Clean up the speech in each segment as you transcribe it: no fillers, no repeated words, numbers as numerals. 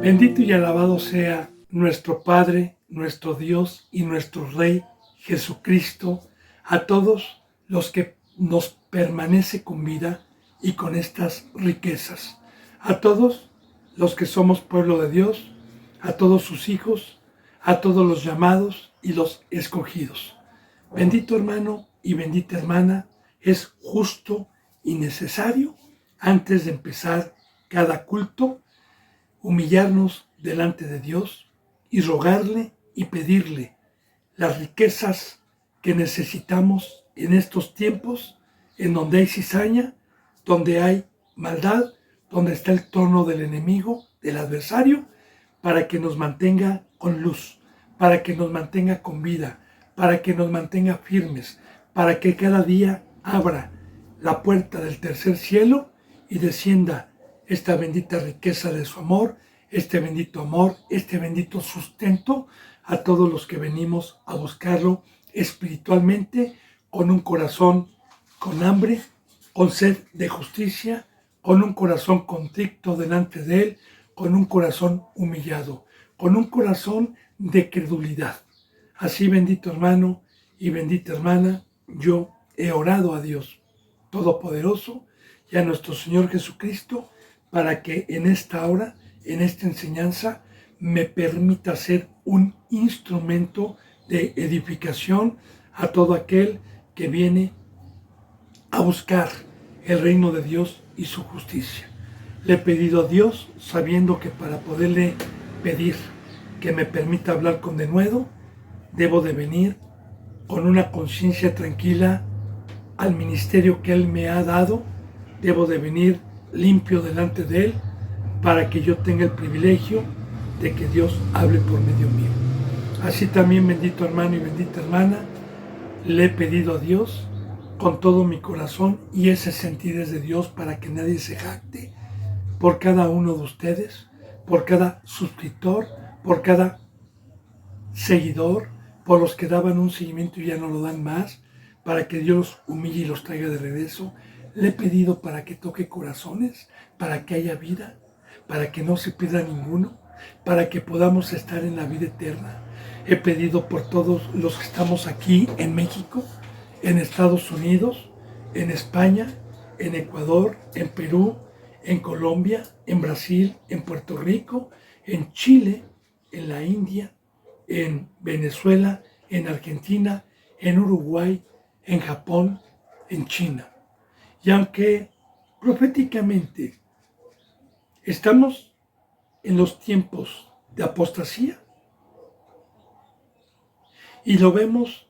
Bendito y alabado sea nuestro Padre, nuestro Dios y nuestro Rey Jesucristo, a todos los que nos permanece con vida y con estas riquezas, a todos los que somos pueblo de Dios, a todos sus hijos, a todos los llamados y los escogidos. Bendito hermano y bendita hermana, es justo y necesario, antes de empezar cada culto, humillarnos delante de Dios y rogarle y pedirle las riquezas que necesitamos en estos tiempos, en donde hay cizaña, donde hay maldad, donde está el trono del enemigo, del adversario, para que nos mantenga con luz, para que nos mantenga con vida, para que nos mantenga firmes, para que cada día abra la puerta del tercer cielo y descienda esta bendita riqueza de su amor, este bendito amor, este bendito sustento a todos los que venimos a buscarlo espiritualmente, con un corazón con hambre, con sed de justicia, con un corazón contrito delante de Él, con un corazón humillado, con un corazón de credulidad. Así, bendito hermano y bendita hermana, yo he orado a Dios Todopoderoso y a nuestro Señor Jesucristo para que en esta hora, en esta enseñanza, me permita ser un instrumento de edificación a todo aquel que viene a buscar el reino de Dios y su justicia. Le he pedido a Dios, sabiendo que para poderle pedir que me permita hablar con denuedo, debo de venir con una conciencia tranquila al ministerio que Él me ha dado, debo de venir limpio delante de Él para que yo tenga el privilegio de que Dios hable por medio mío. Así también, bendito hermano y bendita hermana, le he pedido a Dios con todo mi corazón, y ese sentir es de Dios para que nadie se jacte, por cada uno de ustedes, por cada suscriptor, por cada seguidor, por los que daban un seguimiento y ya no lo dan más, para que Dios los humille y los traiga de regreso. Le he pedido para que toque corazones, para que haya vida, para que no se pierda ninguno, para que podamos estar en la vida eterna. He pedido por todos los que estamos aquí en México, en Estados Unidos, en España, en Ecuador, en Perú, en Colombia, en Brasil, en Puerto Rico, en Chile, en la India, en Venezuela, en Argentina, en Uruguay, en Japón, en China. Y aunque proféticamente estamos en los tiempos de apostasía, y lo vemos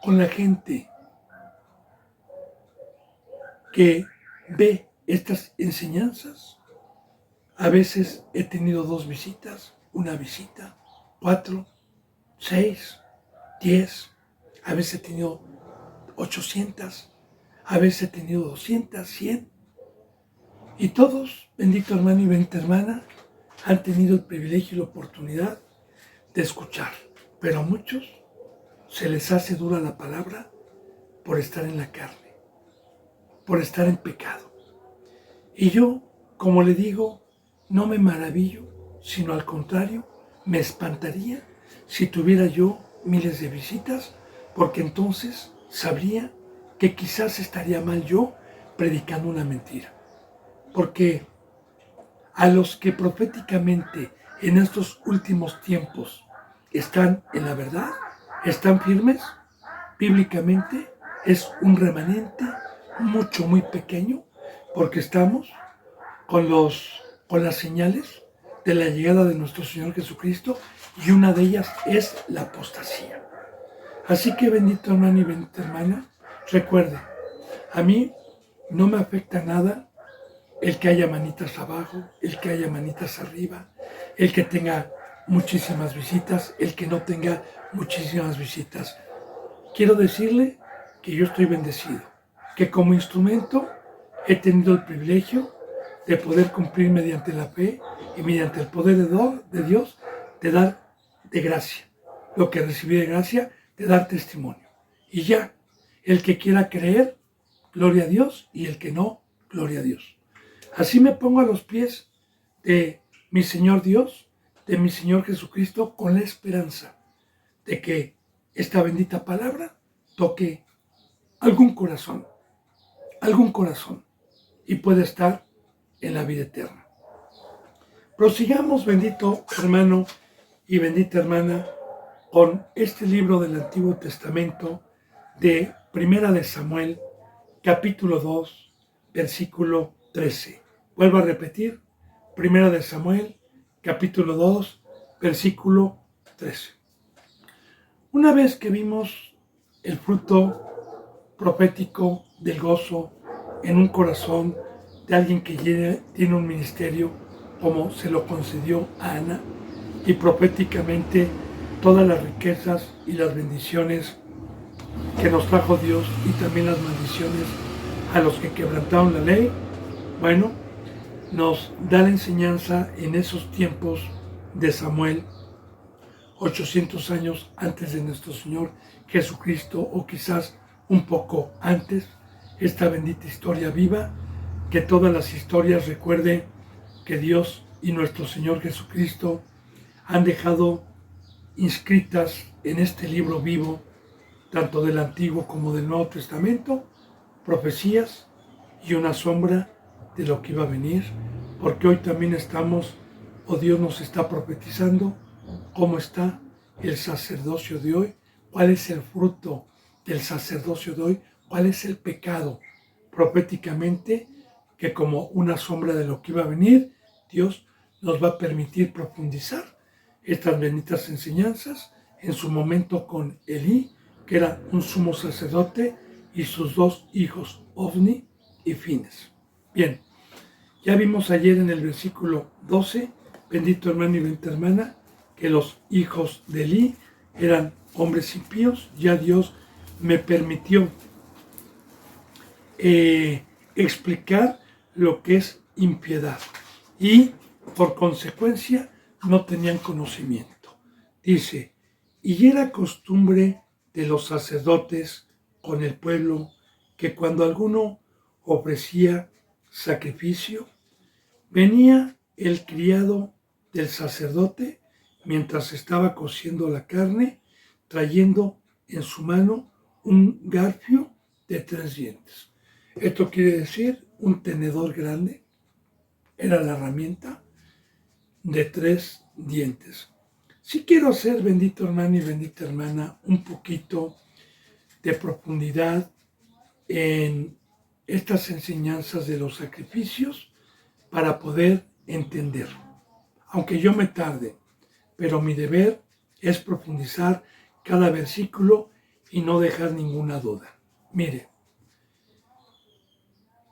con la gente que ve estas enseñanzas, a veces he tenido 2 visitas, una visita, 4, 6, 10, a veces he tenido 800, a veces he tenido 200, 100. Y todos, bendito hermano y bendita hermana, han tenido el privilegio y la oportunidad de escuchar. Pero a muchos se les hace dura la palabra por estar en la carne, por estar en pecado. Y yo, como le digo, no me maravillo, sino al contrario, me espantaría si tuviera yo miles de visitas, porque entonces sabría que quizás estaría mal yo predicando una mentira. Porque a los que proféticamente en estos últimos tiempos están en la verdad, están firmes, bíblicamente es un remanente muy pequeño, porque estamos con las señales de la llegada de nuestro Señor Jesucristo, y una de ellas es la apostasía. Así que, bendito hermano y bendita hermana, recuerde, a mí no me afecta nada el que haya manitas abajo, el que haya manitas arriba, el que tenga muchísimas visitas, el que no tenga muchísimas visitas. Quiero decirle que yo estoy bendecido, que como instrumento he tenido el privilegio de poder cumplir mediante la fe y mediante el poder de Dios, de dar de gracia lo que recibí de gracia, de dar testimonio. Y ya, el que quiera creer, gloria a Dios, y el que no, gloria a Dios. Así me pongo a los pies de mi Señor Dios, de mi Señor Jesucristo, con la esperanza de que esta bendita palabra toque algún corazón, y pueda estar en la vida eterna. Prosigamos, bendito hermano y bendita hermana, con este libro del Antiguo Testamento de Primera de Samuel, capítulo 2, versículo 13. Vuelvo a repetir, Primera de Samuel, capítulo 2, versículo 13. Una vez que vimos el fruto profético del gozo en un corazón de alguien que tiene un ministerio como se lo concedió a Ana, y proféticamente todas las riquezas y las bendiciones que nos trajo Dios y también las maldiciones a los que quebrantaron la ley, bueno, nos da la enseñanza en esos tiempos de Samuel, 800 años antes de nuestro Señor Jesucristo, o quizás un poco antes, esta bendita historia viva, que todas las historias recuerden que Dios y nuestro Señor Jesucristo han dejado inscritas en este libro vivo, tanto del Antiguo como del Nuevo Testamento, profecías y una sombra de lo que iba a venir, porque hoy también estamos, o Dios nos está profetizando, cómo está el sacerdocio de hoy, cuál es el fruto del sacerdocio de hoy, cuál es el pecado, proféticamente, que como una sombra de lo que iba a venir, Dios nos va a permitir profundizar estas benditas enseñanzas en su momento con Elí, que era un sumo sacerdote, y sus dos hijos, Ofni y Fines. Bien, ya vimos ayer en el versículo 12, bendito hermano y bendita hermana, que los hijos de Elí eran hombres impíos. Ya Dios me permitió explicar lo que es impiedad, y por consecuencia no tenían conocimiento. Dice, y era costumbre de los sacerdotes con el pueblo que cuando alguno ofrecía sacrificio, venía el criado del sacerdote mientras estaba cociendo la carne, trayendo en su mano un garfio de 3 dientes. Esto quiere decir un tenedor grande, era la herramienta de 3 dientes. Si quiero hacer, bendito hermano y bendita hermana, un poquito de profundidad en estas enseñanzas de los sacrificios para poder entender. Aunque yo me tarde, pero mi deber es profundizar cada versículo y no dejar ninguna duda. Mire,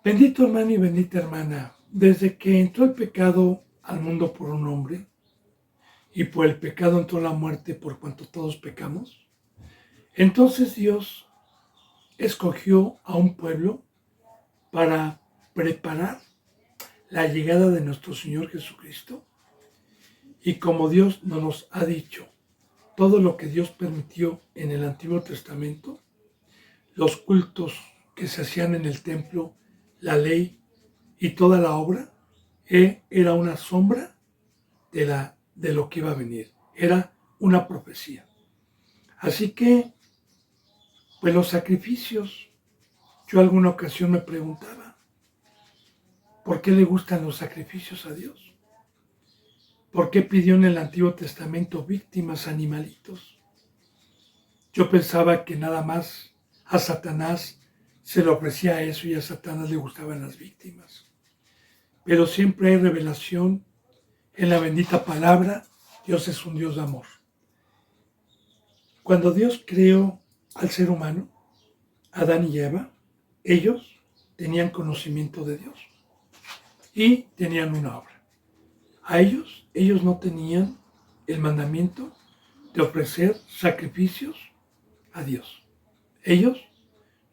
bendito hermano y bendita hermana, desde que entró el pecado al mundo por un hombre, y por el pecado entró la muerte por cuanto todos pecamos, entonces Dios escogió a un pueblo para preparar la llegada de nuestro Señor Jesucristo. Y como Dios nos ha dicho, todo lo que Dios permitió en el Antiguo Testamento, los cultos que se hacían en el templo, la ley y toda la obra, era una sombra de lo que iba a venir. Era una profecía. Así que, pues los sacrificios, yo alguna ocasión me preguntaba, ¿por qué le gustan los sacrificios a Dios? ¿Por qué pidió en el Antiguo Testamento víctimas, animalitos? Yo pensaba que nada más a Satanás se le ofrecía eso y a Satanás le gustaban las víctimas. Pero siempre hay revelación en la bendita palabra. Dios es un Dios de amor. Cuando Dios creó al ser humano, Adán y Eva, ellos tenían conocimiento de Dios y tenían una obra. A ellos no tenían el mandamiento de ofrecer sacrificios a Dios. Ellos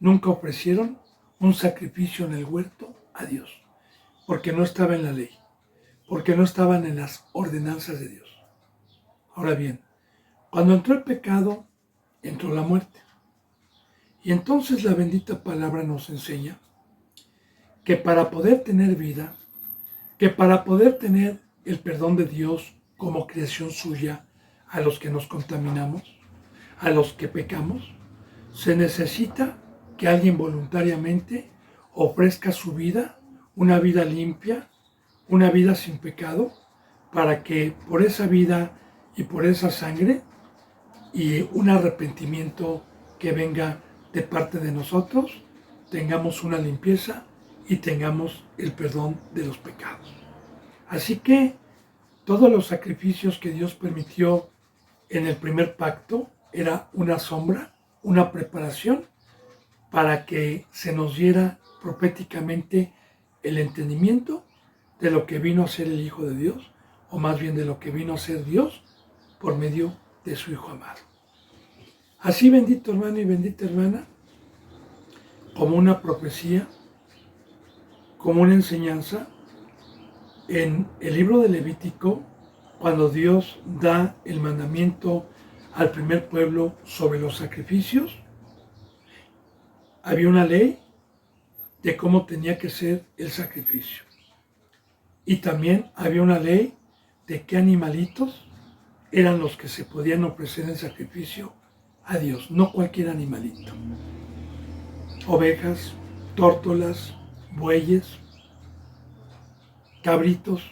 nunca ofrecieron un sacrificio en el huerto a Dios, porque no estaba en la ley, porque no estaban en las ordenanzas de Dios. Ahora bien, cuando entró el pecado, entró la muerte. Y entonces la bendita palabra nos enseña que para poder tener vida, que para poder tener el perdón de Dios como creación suya a los que nos contaminamos, a los que pecamos, se necesita que alguien voluntariamente ofrezca su vida, una vida limpia, una vida sin pecado, para que por esa vida y por esa sangre y un arrepentimiento que venga de parte de nosotros, tengamos una limpieza y tengamos el perdón de los pecados. Así que todos los sacrificios que Dios permitió en el primer pacto era una sombra, una preparación para que se nos diera proféticamente el entendimiento de lo que vino a ser el Hijo de Dios, o más bien de lo que vino a ser Dios por medio de su Hijo amado. Así, bendito hermano y bendita hermana, como una profecía, como una enseñanza, en el libro de Levítico, cuando Dios da el mandamiento al primer pueblo sobre los sacrificios, había una ley de cómo tenía que ser el sacrificio. Y también había una ley de qué animalitos eran los que se podían ofrecer en sacrificio a Dios, no cualquier animalito. Ovejas, tórtolas, bueyes, cabritos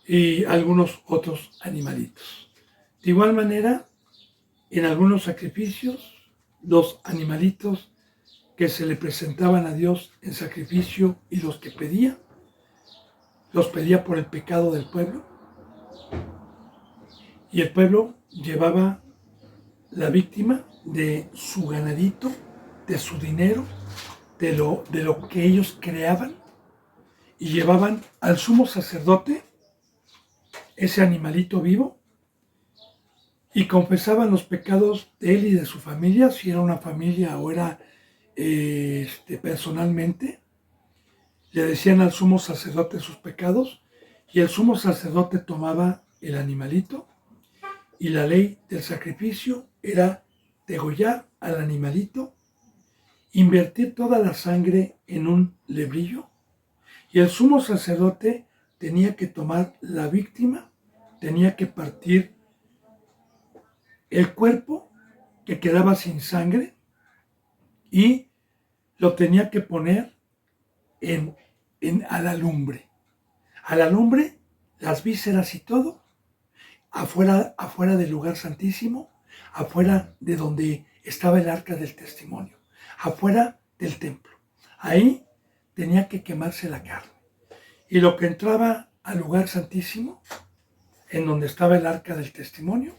y algunos otros animalitos. De igual manera, en algunos sacrificios, los animalitos que se le presentaban a Dios en sacrificio y los que pedía, los pedía por el pecado del pueblo. Y el pueblo llevaba la víctima de su ganadito, de su dinero, de lo que ellos creaban, y llevaban al sumo sacerdote ese animalito vivo y confesaban los pecados de él y de su familia, si era una familia o era personalmente. Le decían al sumo sacerdote sus pecados y el sumo sacerdote tomaba el animalito, y la ley del sacrificio era degollar al animalito, invertir toda la sangre en un lebrillo, y el sumo sacerdote tenía que tomar la víctima, tenía que partir el cuerpo que quedaba sin sangre y lo tenía que poner a la lumbre. A la lumbre, las vísceras y todo, afuera del lugar santísimo, afuera de donde estaba el arca del testimonio, afuera del templo. Ahí tenía que quemarse la carne. Y lo que entraba al lugar santísimo, en donde estaba el arca del testimonio,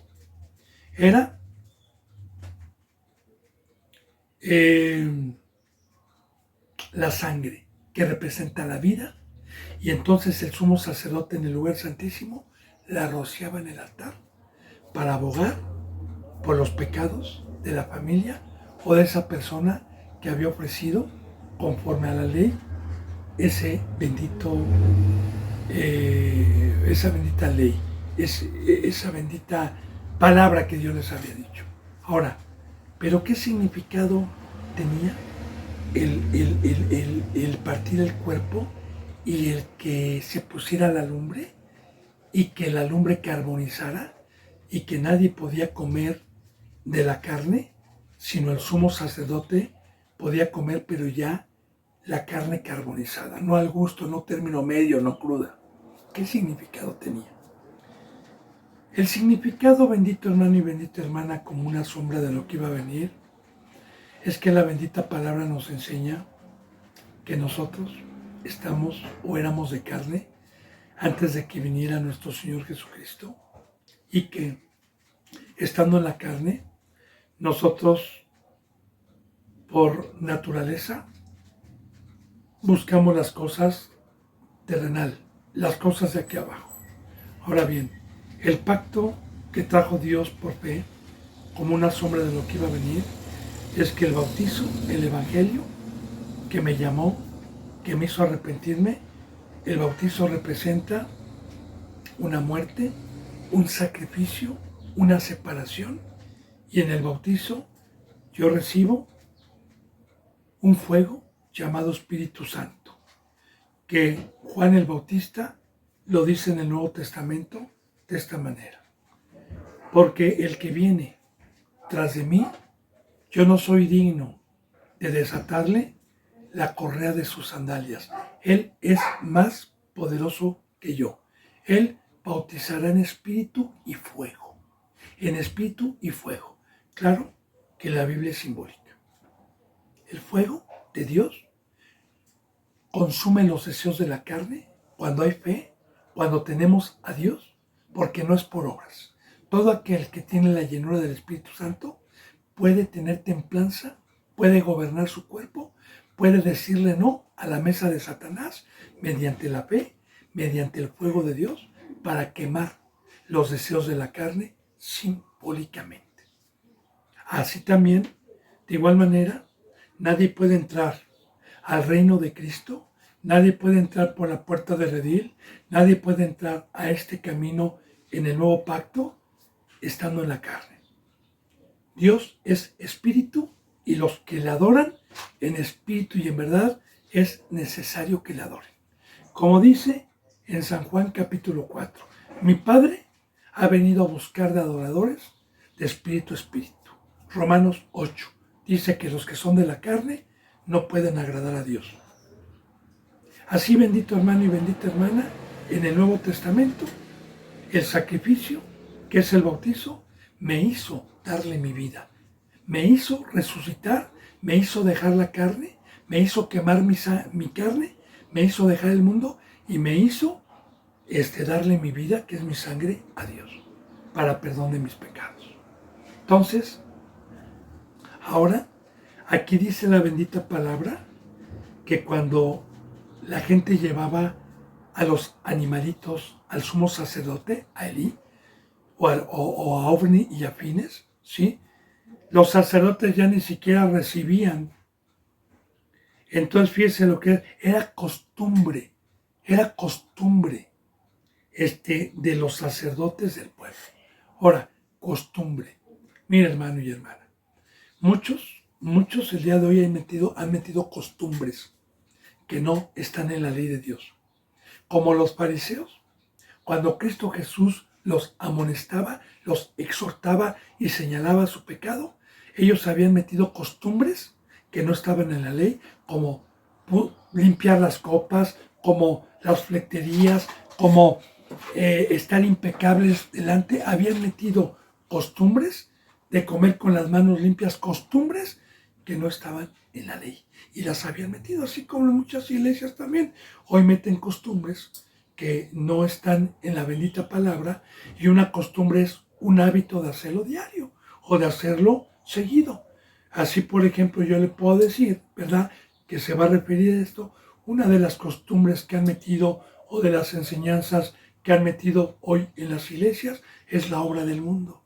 era la sangre que representa la vida, y entonces el sumo sacerdote en el lugar santísimo la rociaba en el altar para abogar por los pecados de la familia o de esa persona que había ofrecido conforme a la ley esa bendita ley, esa bendita palabra que Dios les había dicho. Ahora, ¿pero qué significado tenía el partir el cuerpo y el que se pusiera la lumbre y que la lumbre carbonizara y que nadie podía comer de la carne, sino el sumo sacerdote podía comer, pero ya la carne carbonizada, no al gusto, no término medio, no cruda? ¿Qué significado tenía? El significado, bendito hermano y bendita hermana, como una sombra de lo que iba a venir, es que la bendita palabra nos enseña que nosotros estamos o éramos de carne antes de que viniera nuestro Señor Jesucristo, y que estando en la carne, nosotros por naturaleza buscamos las cosas terrenal, las cosas de aquí abajo. Ahora bien, el pacto que trajo Dios por fe, como una sombra de lo que iba a venir, es que el bautizo, el evangelio que me llamó, que me hizo arrepentirme, el bautizo representa una muerte, un sacrificio, una separación, y en el bautizo yo recibo un fuego llamado Espíritu Santo, que Juan el Bautista lo dice en el Nuevo Testamento de esta manera. Porque el que viene tras de mí, yo no soy digno de desatarle la correa de sus sandalias. Él es más poderoso que yo. Él bautizará en espíritu y fuego. En espíritu y fuego. Claro que la Biblia es simbólica. El fuego de Dios consume los deseos de la carne cuando hay fe, cuando tenemos a Dios, porque no es por obras. Todo aquel que tiene la llenura del Espíritu Santo puede tener templanza, puede gobernar su cuerpo, puede decirle no a la mesa de Satanás mediante la fe, mediante el fuego de Dios, para quemar los deseos de la carne simbólicamente. Así también, de igual manera, nadie puede entrar al reino de Cristo, nadie puede entrar por la puerta de redil, nadie puede entrar a este camino en el nuevo pacto estando en la carne. Dios es espíritu y los que le adoran en espíritu y en verdad es necesario que le adoren. Como dice en San Juan capítulo 4, mi Padre ha venido a buscar de adoradores de espíritu a espíritu. Romanos 8 dice que los que son de la carne no pueden agradar a Dios. Así, bendito hermano y bendita hermana, en el Nuevo Testamento, el sacrificio, que es el bautizo, me hizo darle mi vida. Me hizo resucitar, me hizo dejar la carne, me hizo quemar mi carne, me hizo dejar el mundo y me hizo darle mi vida, que es mi sangre, a Dios, para perdón de mis pecados. Entonces, ahora, aquí dice la bendita palabra que cuando la gente llevaba a los animalitos al sumo sacerdote, a Elí, o a Ofni y a Fines, ¿sí? Los sacerdotes ya ni siquiera recibían. Entonces fíjense lo que era costumbre de los sacerdotes del pueblo. Ahora, costumbre. Mira, hermano y hermana, muchos el día de hoy han metido costumbres que no están en la ley de Dios. Como los fariseos, cuando Cristo Jesús los amonestaba, los exhortaba y señalaba su pecado, ellos habían metido costumbres que no estaban en la ley, como limpiar las copas, como las flecterías, como estar impecables delante. Habían metido costumbres de comer con las manos limpias, costumbres que no estaban en la ley. Y las habían metido, así como en muchas iglesias también. Hoy meten costumbres que no están en la bendita palabra, y una costumbre es un hábito de hacerlo diario o de hacerlo seguido. Así, por ejemplo, yo le puedo decir, ¿verdad?, que se va a referir a esto, una de las costumbres que han metido o de las enseñanzas que han metido hoy en las iglesias es la obra del mundo.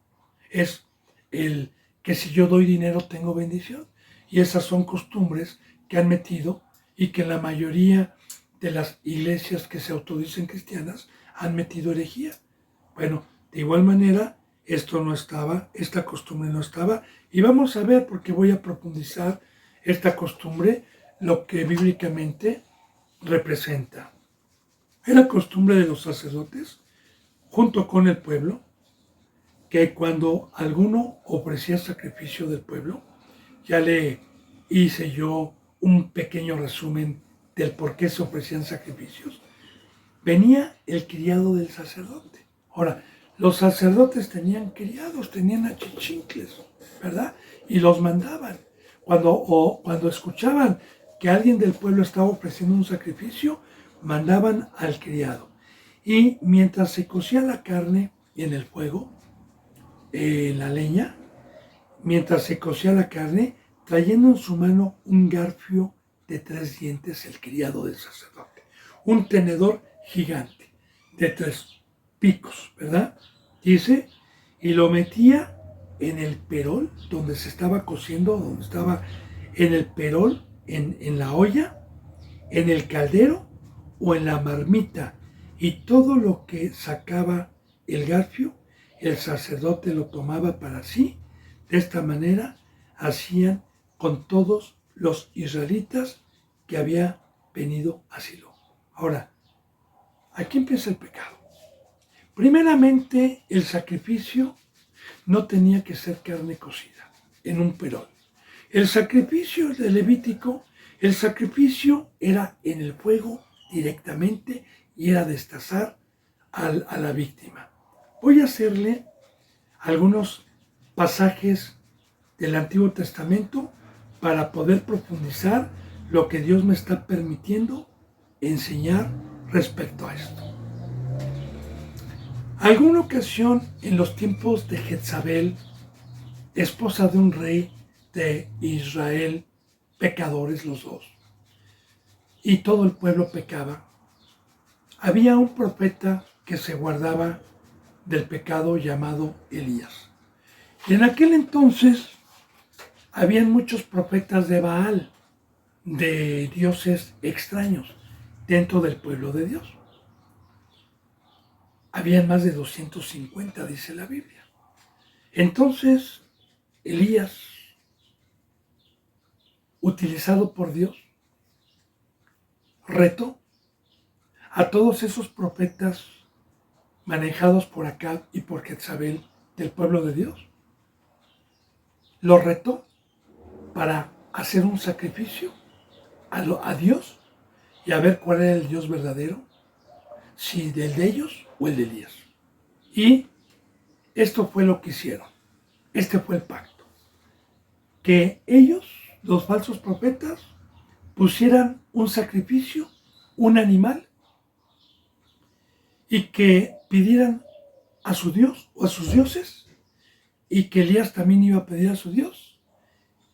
Es el que si yo doy dinero tengo bendición. Y esas son costumbres que han metido y que la mayoría de las iglesias que se autodicen cristianas han metido herejía. Bueno, de igual manera, esto no estaba, esta costumbre no estaba, y vamos a ver, porque voy a profundizar esta costumbre, lo que bíblicamente representa. Era costumbre de los sacerdotes, junto con el pueblo, que cuando alguno ofrecía sacrificio del pueblo, ya le hice yo un pequeño resumen del por qué se ofrecían sacrificios, venía el criado del sacerdote. Ahora, los sacerdotes tenían criados, tenían achichincles, ¿verdad? Y los mandaban. Cuando escuchaban que alguien del pueblo estaba ofreciendo un sacrificio, mandaban al criado. Y mientras se cocía la carne en el fuego, en la leña, mientras se cocía la carne, trayendo en su mano un garfio de 3 dientes, el criado del sacerdote, un tenedor gigante de 3 picos, ¿verdad? Dice, y lo metía en el perol donde se estaba cociendo, donde estaba en el perol, en la olla, en el caldero o en la marmita, y todo lo que sacaba el garfio, el sacerdote lo tomaba para sí. De esta manera hacían con todos los israelitas que había venido a Silo. Ahora, Aquí empieza el pecado. Primeramente, el sacrificio no tenía que ser carne cocida en un perol. El sacrificio de Levítico, el sacrificio era en el fuego directamente y era destazar a la víctima. Voy a hacerle algunos pasajes del Antiguo Testamento para poder profundizar lo que Dios me está permitiendo enseñar respecto a esto. Alguna ocasión en los tiempos de Jezabel, esposa de un rey de Israel, pecadores los dos, y todo el pueblo pecaba, había un profeta que se guardaba del pecado llamado Elías. Y en aquel entonces habían muchos profetas de Baal, de dioses extraños, dentro del pueblo de Dios. Habían más de 250, dice la Biblia. Entonces, Elías, utilizado por Dios, retó a todos esos profetas manejados por Acab y por Jezabel del pueblo de Dios. Los retó para hacer un sacrificio a Dios y a ver cuál era el Dios verdadero, si el de ellos o el de Elías. Y esto fue lo que hicieron. Este fue el pacto. Que ellos, los falsos profetas, pusieran un sacrificio, un animal, y que pidieran a su Dios o a sus dioses, y que Elías también iba a pedir a su Dios,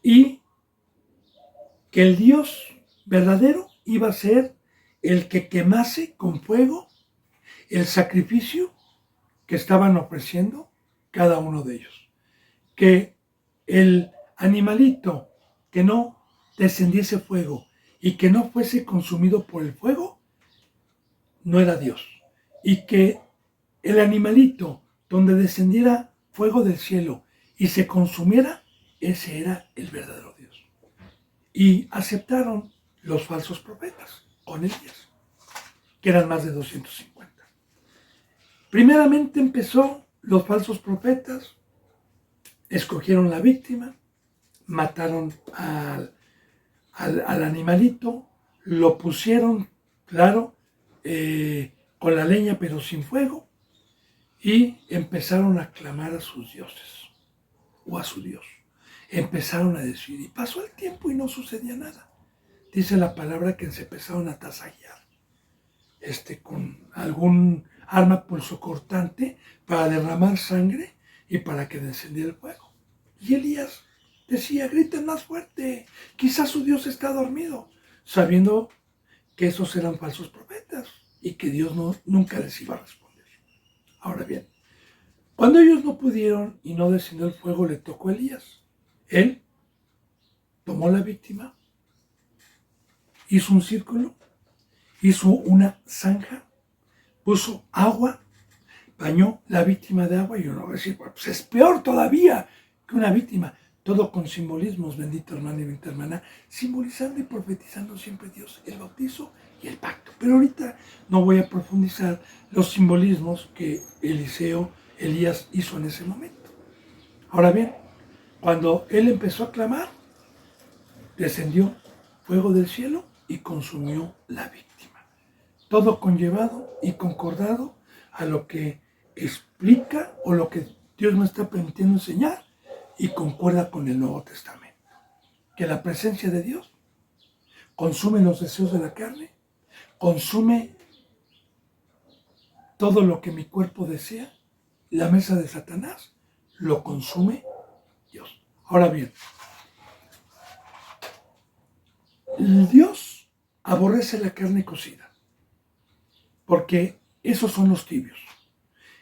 y que el Dios verdadero iba a ser el que quemase con fuego el sacrificio que estaban ofreciendo cada uno de ellos. Que el animalito que no descendiese fuego y que no fuese consumido por el fuego, no era Dios. Y que el animalito donde descendiera fuego del cielo y se consumiera, ese era el verdadero Dios. Y aceptaron los falsos profetas con Elías, que eran más de 250. Primeramente empezó los falsos profetas, escogieron la víctima, mataron al animalito, lo pusieron, claro, con la leña pero sin fuego, y empezaron a clamar a sus dioses o a su Dios. Empezaron a decir, y pasó el tiempo y no sucedía nada. Dice la palabra que se empezaron a tasajear con algún arma pulsocortante para derramar sangre y para que descendiera el fuego. Y Elías decía, griten más fuerte, quizás su Dios está dormido, sabiendo que esos eran falsos profetas y que Dios nunca les iba a responder. Ahora bien, cuando ellos no pudieron y no descendió el fuego, le tocó a Elías. Él tomó la víctima, hizo un círculo, hizo una zanja, puso agua, bañó la víctima de agua, y uno va a decir, pues es peor todavía que una víctima. Todo con simbolismos, bendito hermano y bendita hermana, simbolizando y profetizando siempre Dios, el bautizo y el pacto. Pero ahorita no voy a profundizar los simbolismos que Elías hizo en ese momento. Ahora bien, cuando él empezó a clamar, descendió fuego del cielo y consumió la víctima. Todo conllevado y concordado a lo que explica o lo que Dios me está permitiendo enseñar y concuerda con el Nuevo Testamento. Que la presencia de Dios consume los deseos de la carne, consume todo lo que mi cuerpo desea, la mesa de Satanás lo consume Dios. Ahora bien, Dios aborrece la carne cocida, porque esos son los tibios.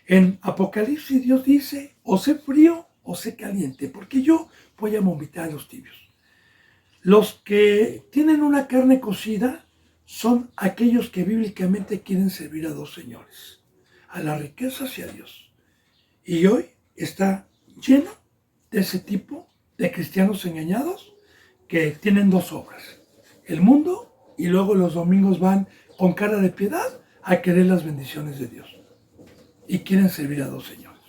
En Apocalipsis Dios dice, o sé frío o sé caliente, porque yo voy a vomitar a los tibios. Los que tienen una carne cocida son aquellos que bíblicamente quieren servir a dos señores, a las riquezas y a Dios. Y hoy está lleno de ese tipo de cristianos engañados que tienen dos obras, el mundo, y luego los domingos van con cara de piedad a querer las bendiciones de Dios y quieren servir a dos señores.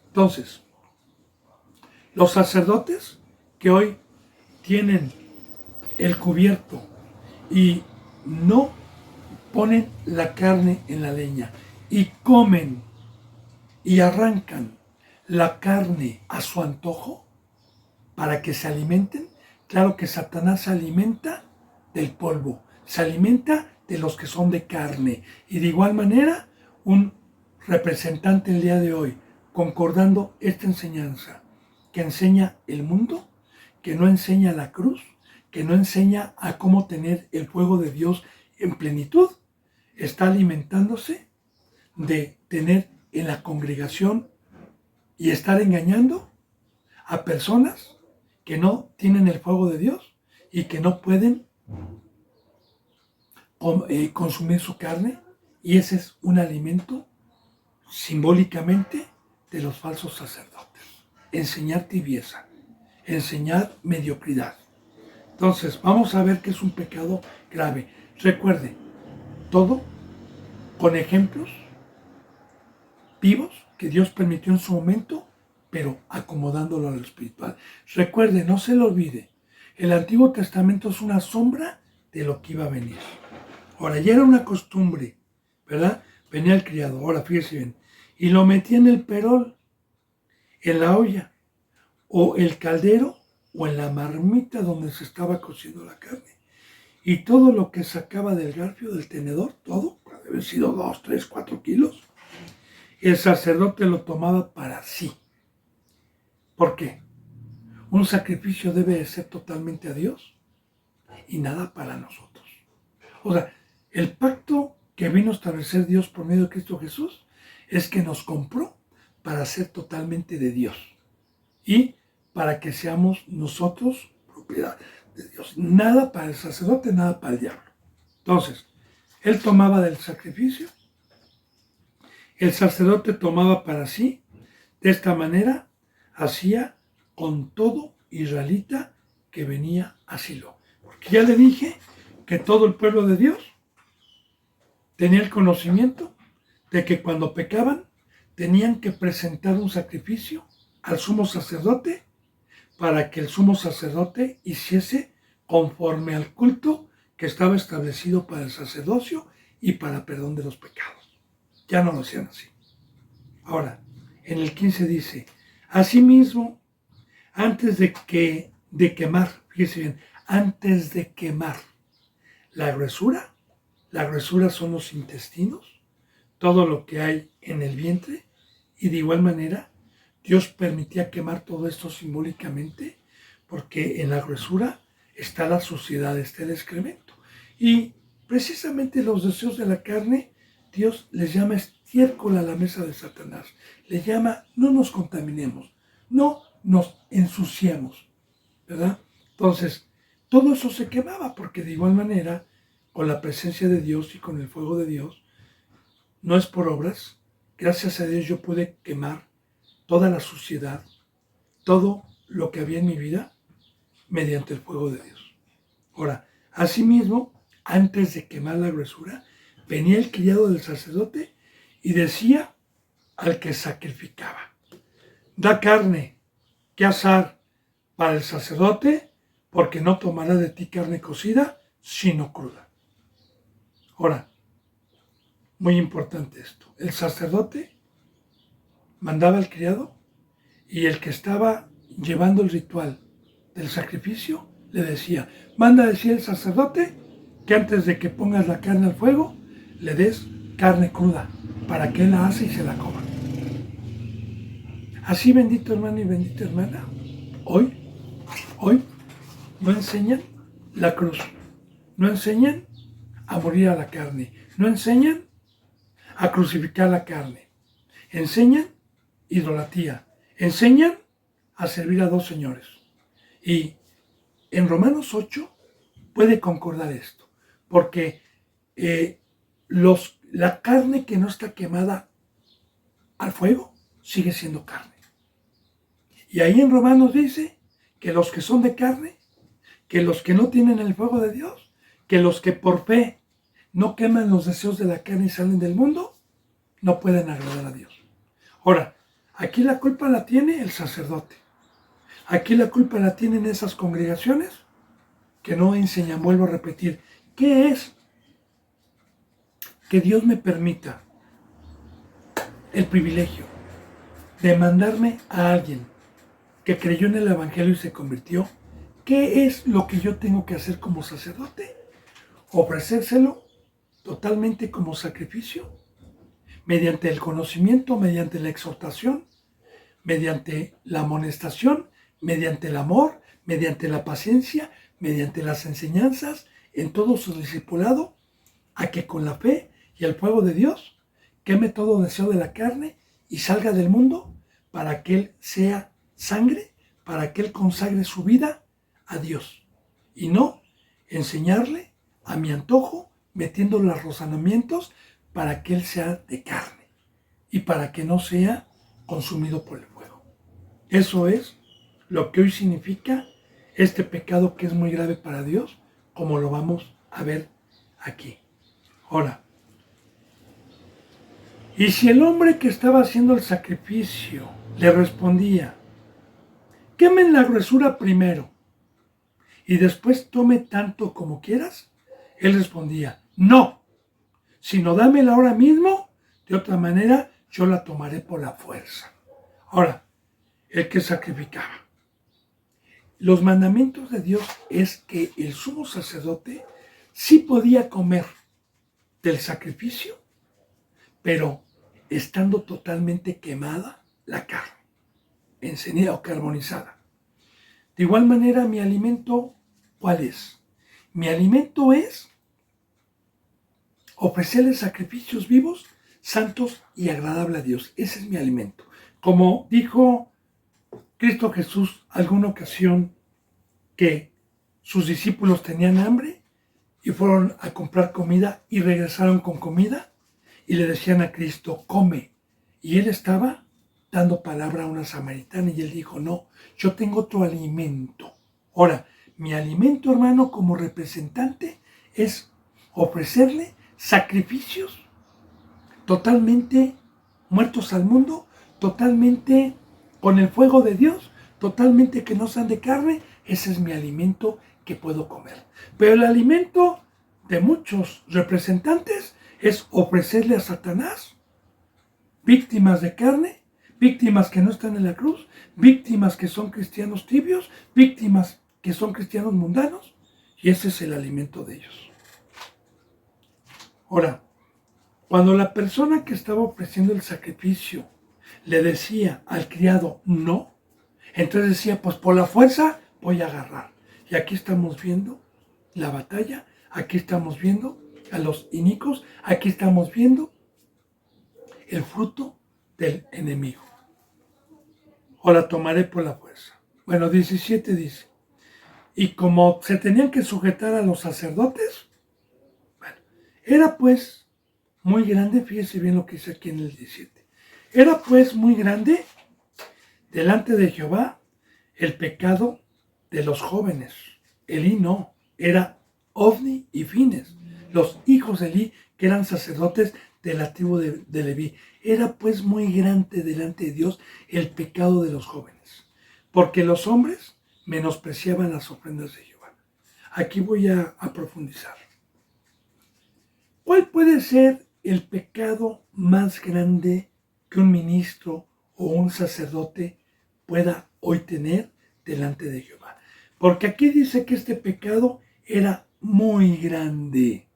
Entonces, los sacerdotes que hoy tienen el cubierto y no ponen la carne en la leña y comen y arrancan la carne a su antojo para que se alimenten. Claro que Satanás se alimenta del polvo, se alimenta de los que son de carne. Y de igual manera, un representante el día de hoy, concordando esta enseñanza, que enseña el mundo, que no enseña la cruz, que no enseña a cómo tener el fuego de Dios en plenitud, está alimentándose de tener en la congregación y estar engañando a personas que no tienen el fuego de Dios y que no pueden consumir su carne, y ese es un alimento simbólicamente de los falsos sacerdotes. Enseñar tibieza, enseñar mediocridad. Entonces, vamos a ver que es un pecado grave. Recuerde, todo con ejemplos vivos que Dios permitió en su momento, pero acomodándolo a lo espiritual. Recuerde, no se lo olvide, el Antiguo Testamento es una sombra de lo que iba a venir. Ahora, ya era una costumbre, ¿verdad? Venía el criado, ahora fíjese bien, y lo metía en el perol, en la olla, o el caldero, o en la marmita donde se estaba cociendo la carne. Y todo lo que sacaba del garfio, del tenedor, todo, debe haber sido 2, 3, 4 kilos, el sacerdote lo tomaba para sí. ¿Por qué? Un sacrificio debe de ser totalmente a Dios y nada para nosotros. O sea, el pacto que vino a establecer Dios por medio de Cristo Jesús es que nos compró para ser totalmente de Dios y para que seamos nosotros propiedad de Dios. Nada para el sacerdote, nada para el diablo. Entonces, él tomaba del sacrificio, el sacerdote tomaba para sí. De esta manera hacía con todo israelita que venía a Silo. Porque ya le dije que todo el pueblo de Dios tenía el conocimiento de que cuando pecaban tenían que presentar un sacrificio al sumo sacerdote para que el sumo sacerdote hiciese conforme al culto que estaba establecido para el sacerdocio y para perdón de los pecados. Ya no lo hacían así. Ahora, en el 15 dice, asimismo, antes de quemar, fíjese bien, antes de quemar la gruesura son los intestinos, todo lo que hay en el vientre, y de igual manera Dios permitía quemar todo esto simbólicamente porque en la gruesura está la suciedad, está el excremento. Y precisamente los deseos de la carne, Dios les llama estiércol a la mesa de Satanás. Le llama, no nos contaminemos, no nos ensuciemos, ¿verdad? Entonces, todo eso se quemaba porque de igual manera, con la presencia de Dios y con el fuego de Dios, no es por obras. Gracias a Dios yo pude quemar toda la suciedad, todo lo que había en mi vida, mediante el fuego de Dios. Ahora, asimismo, antes de quemar la gruesura, venía el criado del sacerdote y decía al que sacrificaba, da carne que asar para el sacerdote, porque no tomará de ti carne cocida, sino cruda. Ahora, muy importante esto, el sacerdote mandaba al criado y el que estaba llevando el ritual del sacrificio le decía, manda a decir el sacerdote que antes de que pongas la carne al fuego, le des carne cruda para que él la hace y se la coma. Así, bendito hermano y bendita hermana, hoy no enseñan la cruz, no enseñan a morir a la carne, no enseñan a crucificar la carne, enseñan idolatría, enseñan a servir a dos señores. Y en Romanos 8 puede concordar esto, porque la carne que no está quemada al fuego sigue siendo carne. Y ahí en Romanos dice que los que son de carne, que los que no tienen el fuego de Dios, que los que por fe no queman los deseos de la carne y salen del mundo, no pueden agradar a Dios. Ahora, aquí la culpa la tiene el sacerdote. Aquí la culpa la tienen esas congregaciones que no enseñan. Vuelvo a repetir, ¿qué es que Dios me permita el privilegio de mandarme a alguien que creyó en el Evangelio y se convirtió? ¿Qué es lo que yo tengo que hacer como sacerdote? Ofrecérselo totalmente como sacrificio, mediante el conocimiento, mediante la exhortación, mediante la amonestación, mediante el amor, mediante la paciencia, mediante las enseñanzas, en todo su discipulado, a que con la fe y el fuego de Dios queme todo deseo de la carne y salga del mundo para que Él sea sangre, para que Él consagre su vida a Dios. Y no enseñarle a mi antojo, metiendo los razonamientos para que Él sea de carne y para que no sea consumido por el fuego. Eso es lo que hoy significa este pecado que es muy grave para Dios, como lo vamos a ver aquí. Ahora, y si el hombre que estaba haciendo el sacrificio le respondía, quemen la gruesura primero y después tome tanto como quieras, él respondía, no, sino dámela ahora mismo, de otra manera yo la tomaré por la fuerza. Ahora, el que sacrificaba. Los mandamientos de Dios es que el sumo sacerdote sí podía comer del sacrificio, pero estando totalmente quemada la carne, encendida o carbonizada. De igual manera, mi alimento, ¿cuál es? Mi alimento es ofrecerle sacrificios vivos, santos y agradables a Dios. Ese es mi alimento. Como dijo Cristo Jesús alguna ocasión que sus discípulos tenían hambre y fueron a comprar comida y regresaron con comida y le decían a Cristo, come. Y él estaba dando palabra a una samaritana y él dijo, no, yo tengo otro alimento. Ahora, mi alimento, hermano, como representante es ofrecerle sacrificios totalmente muertos al mundo, totalmente con el fuego de Dios, totalmente que no sean de carne. Ese es mi alimento que puedo comer. Pero el alimento de muchos representantes es ofrecerle a Satanás víctimas de carne, víctimas que no están en la cruz, víctimas que son cristianos tibios, víctimas que son cristianos mundanos, y ese es el alimento de ellos. Ahora, cuando la persona que estaba ofreciendo el sacrificio le decía al criado no, entonces decía, pues por la fuerza voy a agarrar. Y aquí estamos viendo la batalla, aquí estamos viendo a los inicuos, aquí estamos viendo el fruto del enemigo. O la tomaré por la fuerza. Bueno, 17 dice, y como se tenían que sujetar a los sacerdotes, bueno, era pues muy grande, fíjese bien lo que dice aquí en el 17, era pues muy grande delante de Jehová el pecado de los jóvenes. Elí no, era Ofni y Fines, los hijos de Elí, que eran sacerdotes de la tribu de Leví. Era pues muy grande delante de Dios el pecado de los jóvenes, porque los hombres menospreciaban las ofrendas de Jehová. Aquí voy a profundizar. ¿Cuál puede ser el pecado más grande que un ministro o un sacerdote pueda hoy tener delante de Jehová? Porque aquí dice que este pecado era muy grande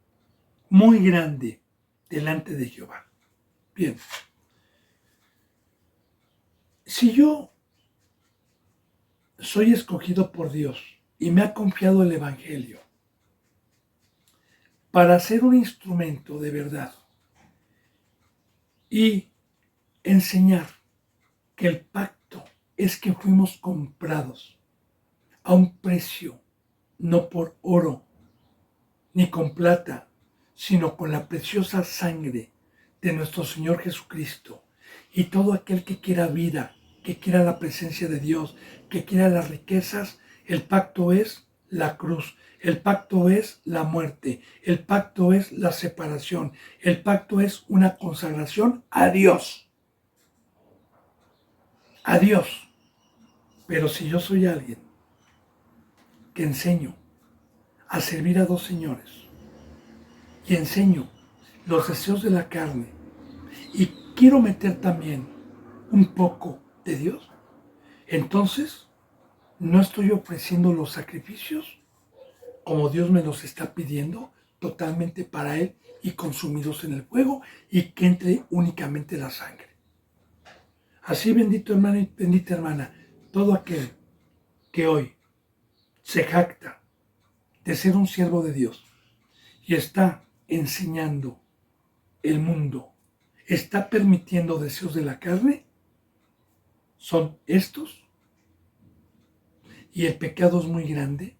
delante de Jehová. Bien, si yo soy escogido por Dios y me ha confiado el Evangelio para ser un instrumento de verdad y enseñar que el pacto es que fuimos comprados a un precio, no por oro ni con plata, sino con la preciosa sangre de nuestro Señor Jesucristo. Y todo aquel que quiera vida, que quiera la presencia de Dios, que quiera las riquezas, el pacto es la cruz. El pacto es la muerte. El pacto es la separación. El pacto es una consagración a Dios. A Dios. Pero si yo soy alguien que enseño a servir a dos señores y enseño los deseos de la carne y quiero meter también un poco de Dios, entonces no estoy ofreciendo los sacrificios como Dios me los está pidiendo, totalmente para Él y consumidos en el fuego, y que entre únicamente la sangre. Así, bendito hermano y bendita hermana, todo aquel que hoy se jacta de ser un siervo de Dios y está enseñando el mundo, está permitiendo deseos de la carne, son estos, y el pecado es muy grande,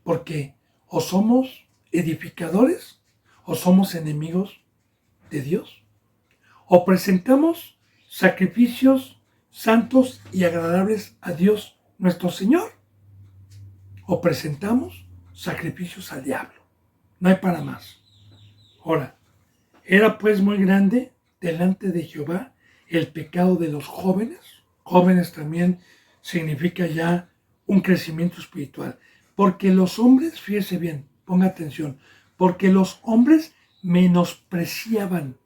porque o somos edificadores o somos enemigos de Dios, o presentamos sacrificios santos y agradables a Dios nuestro Señor, o presentamos sacrificios al diablo. No hay para más. Ahora, era pues muy grande delante de Jehová el pecado de los jóvenes. Jóvenes también significa ya un crecimiento espiritual. Porque los hombres, fíjese bien, ponga atención, porque los hombres menospreciaban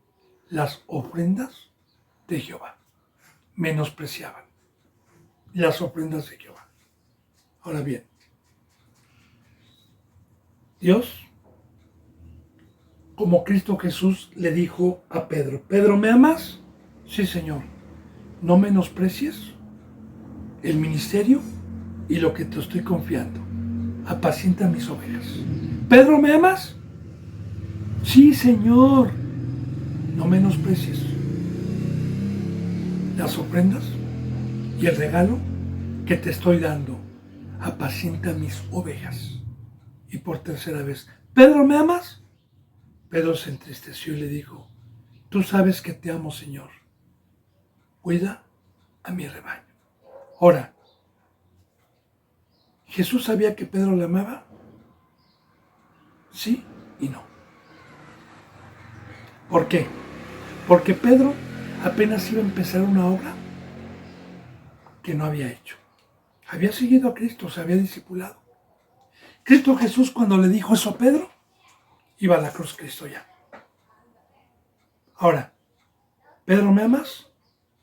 las ofrendas de Jehová. Menospreciaban las ofrendas de Jehová. Ahora bien, Dios, como Cristo Jesús le dijo a Pedro, Pedro, ¿me amas? Sí, Señor. No menosprecies el ministerio y lo que te estoy confiando. Apacienta mis ovejas. Pedro, ¿me amas? Sí, Señor. No menosprecies las ofrendas y el regalo que te estoy dando. Apacienta mis ovejas. Y por tercera vez, Pedro, ¿me amas? Pedro se entristeció y le dijo, tú sabes que te amo, Señor. Cuida a mi rebaño. Ahora, ¿Jesús sabía que Pedro le amaba? Sí y no. ¿Por qué? Porque Pedro apenas iba a empezar una obra que no había hecho. Había seguido a Cristo, se había discipulado. Cristo Jesús, cuando le dijo eso a Pedro, iba a la cruz Cristo ya. Ahora, Pedro, ¿me amas?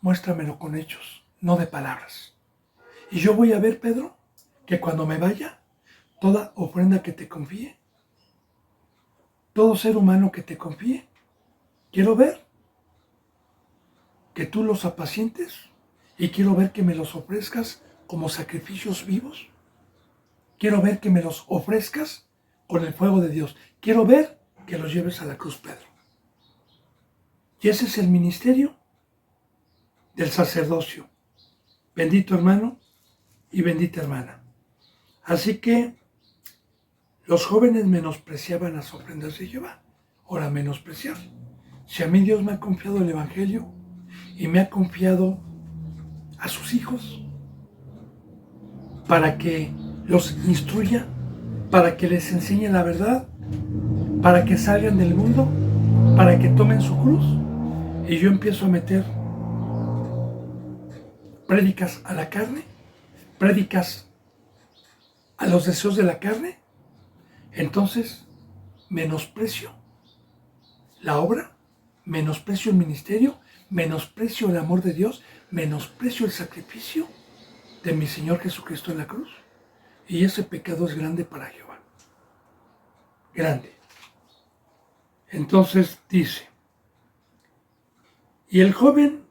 Muéstramelo con hechos, no de palabras. Y yo voy a ver, Pedro, que cuando me vaya, toda ofrenda que te confíe, todo ser humano que te confíe, quiero ver que tú los apacientes y quiero ver que me los ofrezcas como sacrificios vivos. Quiero ver que me los ofrezcas con el fuego de Dios. Quiero ver que los lleves a la cruz, Pedro. Y ese es el ministerio del sacerdocio. Bendito hermano y bendita hermana. Así que los jóvenes menospreciaban las ofrendas de Jehová. Ahora menospreciar. Si a mí Dios me ha confiado el Evangelio y me ha confiado a sus hijos para que los instruya, para que les enseñe la verdad, para que salgan del mundo, para que tomen su cruz, y yo empiezo a meter prédicas a la carne, prédicas a los deseos de la carne, entonces menosprecio la obra, menosprecio el ministerio, menosprecio el amor de Dios, menosprecio el sacrificio de mi Señor Jesucristo en la cruz. Y ese pecado es grande para Jehová. Grande. Entonces dice, y el joven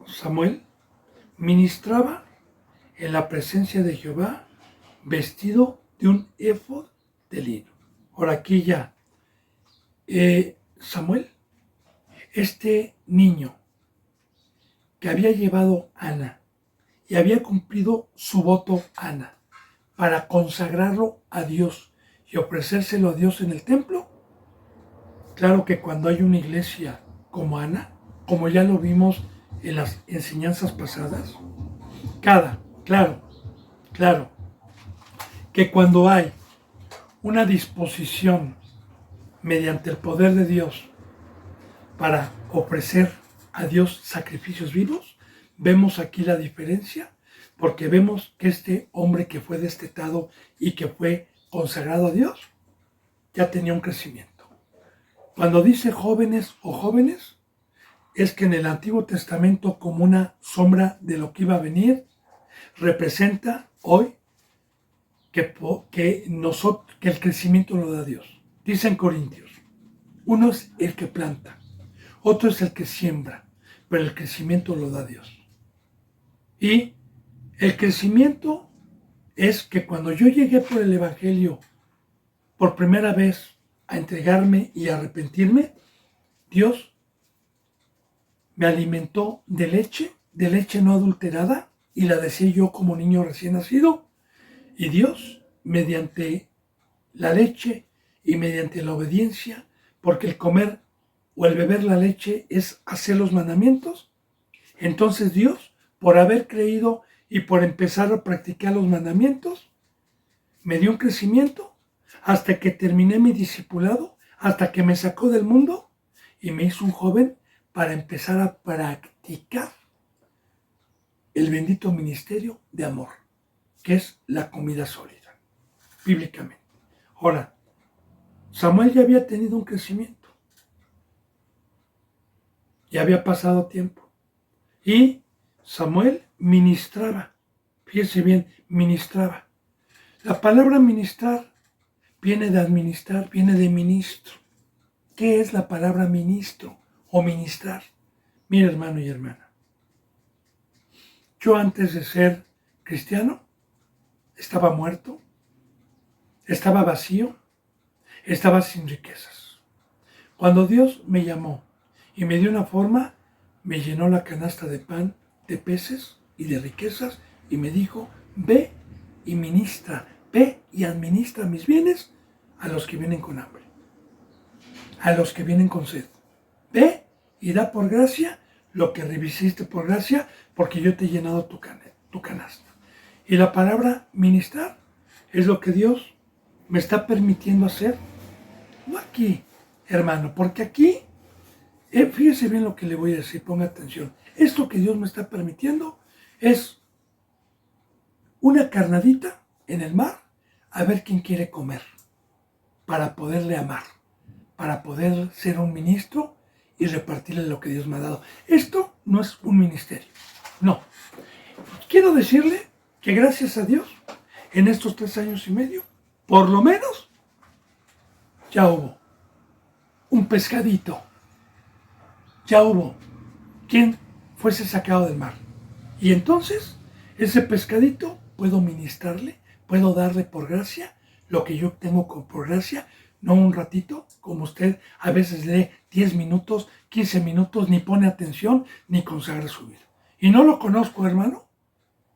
Samuel ministraba en la presencia de Jehová vestido de un éfod de lino. Ahora aquí ya, Samuel, este niño que había llevado a Ana y había cumplido su voto Ana para consagrarlo a Dios y ofrecérselo a Dios en el templo. Claro que cuando hay una iglesia como Ana, como ya lo vimos en las enseñanzas pasadas, claro, que cuando hay una disposición mediante el poder de Dios para ofrecer a Dios sacrificios vivos, vemos aquí la diferencia, porque vemos que este hombre que fue destetado y que fue consagrado a Dios, ya tenía un crecimiento. Cuando dice jóvenes o jóvenes, es que en el Antiguo Testamento, como una sombra de lo que iba a venir, representa hoy que el crecimiento lo da Dios. Dice en Corintios, uno es el que planta, otro es el que siembra, pero el crecimiento lo da Dios. Y el crecimiento es que cuando yo llegué por el Evangelio por primera vez a entregarme y a arrepentirme, Dios me alimentó de leche no adulterada, y la deseé yo como niño recién nacido. Y Dios, mediante la leche y mediante la obediencia, porque el comer o el beber la leche es hacer los mandamientos, entonces Dios, por haber creído y por empezar a practicar los mandamientos, me dio un crecimiento hasta que terminé mi discipulado, hasta que me sacó del mundo y me hizo un joven para empezar a practicar el bendito ministerio de amor, que es la comida sólida, bíblicamente. Ahora, Samuel ya había tenido un crecimiento, ya había pasado tiempo, y Samuel ministraba, fíjese bien, ministraba. La palabra ministrar viene de administrar, viene de ministro. ¿Qué es la palabra ministro o ministrar? Mira, hermano y hermana, yo antes de ser cristiano estaba muerto, estaba vacío, estaba sin riquezas. Cuando Dios me llamó y me dio una forma, me llenó la canasta de pan, de peces y de riquezas y me dijo, ve y ministra, ve y administra mis bienes a los que vienen con hambre, a los que vienen con sed. Ve y da por gracia lo que recibiste por gracia, porque yo te he llenado tu canasta. Y la palabra ministrar es lo que Dios me está permitiendo hacer. No aquí, hermano, porque aquí, fíjese bien lo que le voy a decir, ponga atención. Esto que Dios me está permitiendo es una carnadita en el mar, a ver quién quiere comer, para poderle amar, para poder ser un ministro y repartirle lo que Dios me ha dado. Esto no es un ministerio, no. Quiero decirle que gracias a Dios, en estos 3 años y medio, por lo menos, ya hubo un pescadito, ya hubo quien fuese sacado del mar. Y entonces, ese pescadito puedo ministrarle, puedo darle por gracia lo que yo tengo por gracia, no un ratito, como usted a veces lee 10 minutos, 15 minutos, ni pone atención, ni consagra su vida. Y no lo conozco, hermano,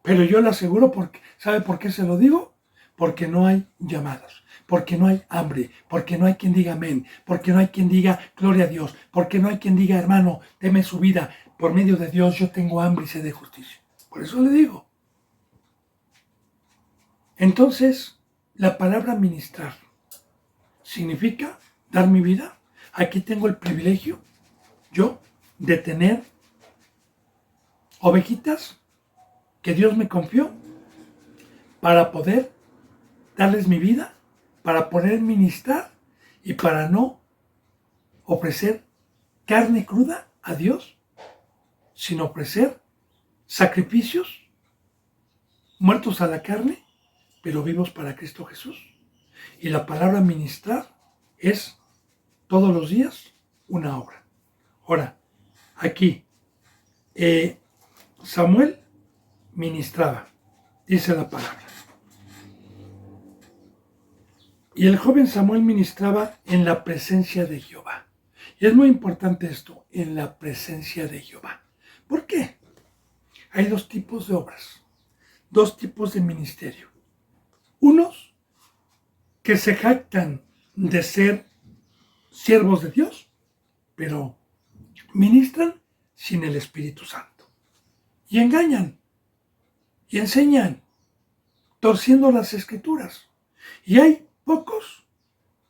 pero yo le aseguro, porque, ¿sabe por qué se lo digo? Porque no hay llamadas, porque no hay hambre, porque no hay quien diga amén, porque no hay quien diga gloria a Dios, porque no hay quien diga, hermano, deme su vida, por medio de Dios yo tengo hambre y sed de justicia. Por eso le digo. Entonces, la palabra ministrar significa dar mi vida. Aquí tengo el privilegio, yo, de tener ovejitas que Dios me confió para poder darles mi vida, para poder ministrar y para no ofrecer carne cruda a Dios, sino ofrecer sacrificios muertos a la carne, pero vivos para Cristo Jesús. Y la palabra ministrar es todos los días una obra. Ahora, aquí, Samuel ministraba, dice la palabra. Y el joven Samuel ministraba en la presencia de Jehová. Y es muy importante esto, en la presencia de Jehová. ¿Por qué? Hay 2 tipos de obras, 2 tipos de ministerio. Unos que se jactan de ser siervos de Dios, pero ministran sin el Espíritu Santo. Y engañan, y enseñan torciendo las Escrituras. Y hay pocos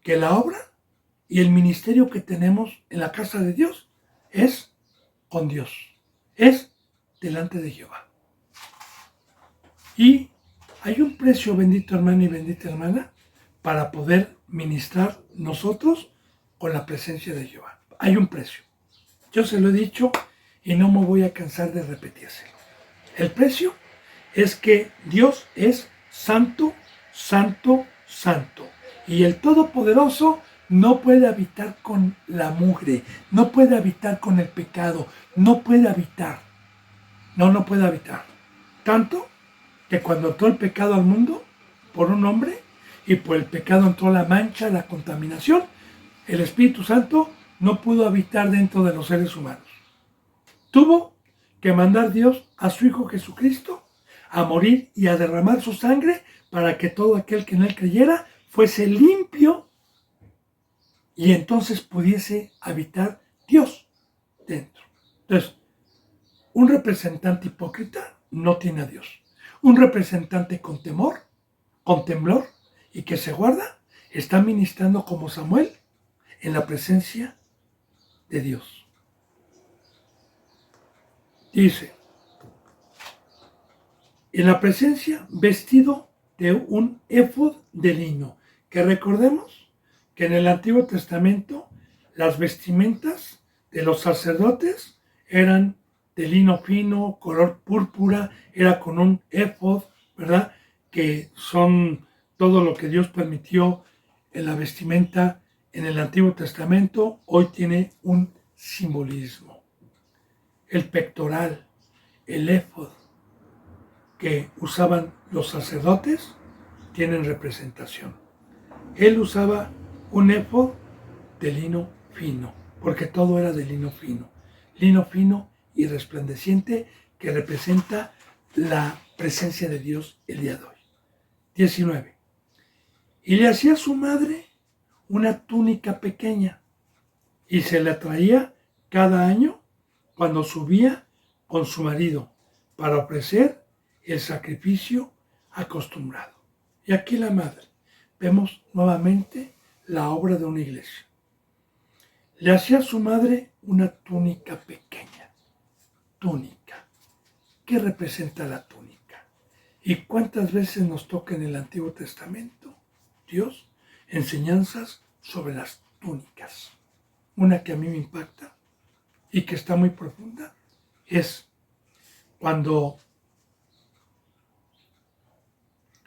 que la obra y el ministerio que tenemos en la casa de Dios es con Dios, es delante de Jehová. Y hay un precio, bendito hermano y bendita hermana, para poder ministrar nosotros con la presencia de Jehová. Hay un precio. Yo se lo he dicho y no me voy a cansar de repetírselo. El precio es que Dios es santo, santo, santo. Y el Todopoderoso no puede habitar con la mugre, no puede habitar con el pecado, no puede habitar. No puede habitar. Tanto que cuando entró el pecado al mundo, por un hombre, y por el pecado entró la mancha, la contaminación, el Espíritu Santo no pudo habitar dentro de los seres humanos. Tuvo que mandar Dios a su Hijo Jesucristo a morir y a derramar su sangre para que todo aquel que en él creyera fuese limpio y entonces pudiese habitar Dios dentro. Entonces, un representante hipócrita no tiene a Dios. Un representante con temor, con temblor y que se guarda, está ministrando como Samuel en la presencia de Dios. Dice, en la presencia vestido de un éfod de lino, que recordemos que en el Antiguo Testamento las vestimentas de los sacerdotes eran de lino fino, color púrpura, era con un éfod, ¿verdad? Que son todo lo que Dios permitió en la vestimenta en el Antiguo Testamento, hoy tiene un simbolismo. El pectoral, el éfod que usaban los sacerdotes, tienen representación. Él usaba un éfod de lino fino, porque todo era de lino fino y resplandeciente, que representa la presencia de Dios el día de hoy. 19. Y le hacía a su madre una túnica pequeña, y se la traía cada año cuando subía con su marido para ofrecer el sacrificio acostumbrado. Y aquí la madre. Vemos nuevamente la obra de una iglesia. Le hacía a su madre una túnica pequeña. Túnica. ¿Qué representa la túnica? ¿Y cuántas veces nos toca en el Antiguo Testamento, Dios, enseñanzas sobre las túnicas? Una que a mí me impacta y que está muy profunda es cuando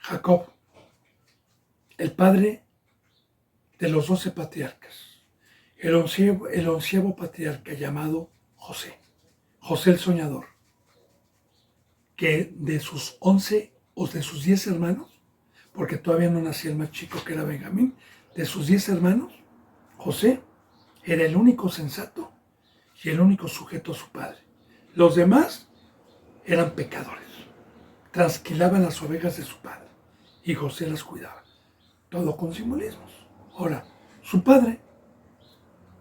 Jacob, el padre de los 12 patriarcas, el onceavo patriarca llamado José el soñador, que de sus 11 o de sus 10 hermanos, porque todavía no nacía el más chico que era Benjamín, de sus 10 hermanos, José era el único sensato y el único sujeto a su padre. Los demás eran pecadores, trasquilaban las ovejas de su padre y José las cuidaba, todo con simbolismos. Ahora, su padre,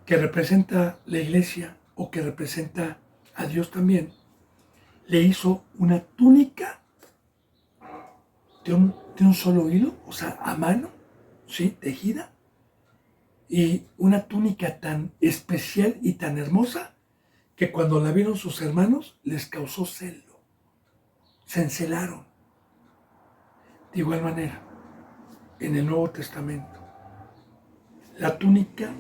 que representa la iglesia o que representa a Dios también, le hizo una túnica de un solo hilo, o sea, a mano, ¿sí? Tejida, y una túnica tan especial y tan hermosa que cuando la vieron sus hermanos les causó celo, se encelaron. De igual manera, en el Nuevo Testamento, la túnica